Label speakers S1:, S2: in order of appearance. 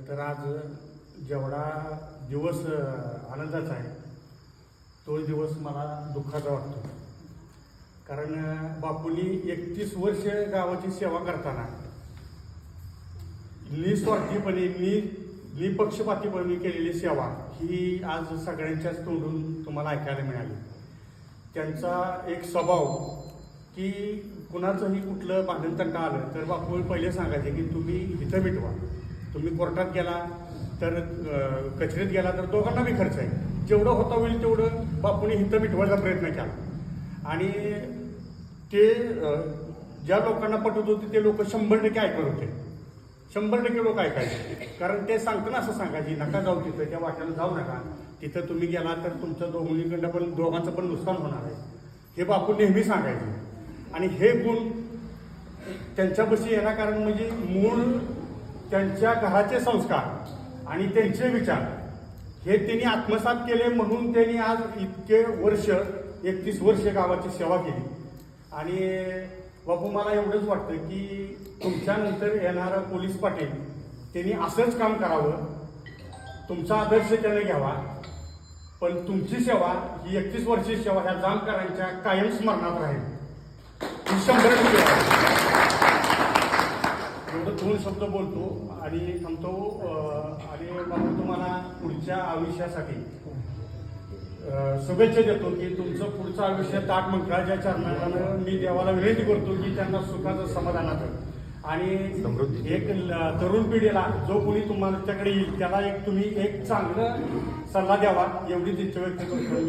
S1: तर आज जेवढा दिवस आनंदाचा आहे तो दिवस मला दुःखाचा वाटतो. कारण बापूंनी 31 वर्ष गावाची सेवा करताना निस्वार्थीपणे निपक्षपातीपणे केलेली सेवा ही आज सगळ्यांच्याच तोंडून तुम्हाला ऐकायला मिळाली. त्यांचा एक स्वभाव की कुणाचंही कुठलं भांडणतंटा आलं तर बापू पहिले सांगायचे की तुम्ही इथं मिटवा. तुम्ही कोर्टात गेला तर कचेरीत गेला तर दोघांना बी खर्च आहे. जेवढं होता होईल तेवढं बापूंनी हिथं मिटवायचा प्रयत्न केला. आणि ते ज्या लोकांना पटत होते ते लोक 100% ऐकत होते. 100% लोक ऐकायचे. कारण ते सांगताना असं सांगायचे नका जाऊ तिथं, त्या वाट्याला जाऊ नका, तिथं तुम्ही गेला तर तुमचं दोघांचं पण नुकसान होणार आहे, हे बापू नेहमी सांगायचे. आणि हे गुण त्यांच्यापाशी येणार कारण म्हणजे मूळ त्यांच्या घराचे संस्कार आणि त्यांचे विचार हे त्यांनी आत्मसात केले म्हणून त्यांनी आज इतके वर्ष 31 वर्ष गावाची सेवा केली. आणि बापू मला एवढंच वाटतं की तुमच्यानंतर येणारा पोलीस पाटील त्यांनी असंच काम करावं, तुमचा आदर्श त्याने घ्यावा. पण तुमची सेवा ही 31 वर्षाची सेवा ह्या जामकरांच्या कायम स्मरणात राहील. 100% एवढं 2 शब्द बोलतो आणि थांबतो. आणि बाबू तुम्हाला पुढच्या आयुष्यासाठी शुभेच्छा देतो की तुमचं पुढचं आयुष्य ताट मंत्राच्या चरणानं मी देवाला विनंती करतो की त्यांना सुखाचं समाधानाचं आणि एक तरुण पिढीला जो कोणी तुमच्याकडे येईल त्याला तुम्ही एक चांगलं सल्ला द्यावा एवढीच इच्छा व्यक्त करतो.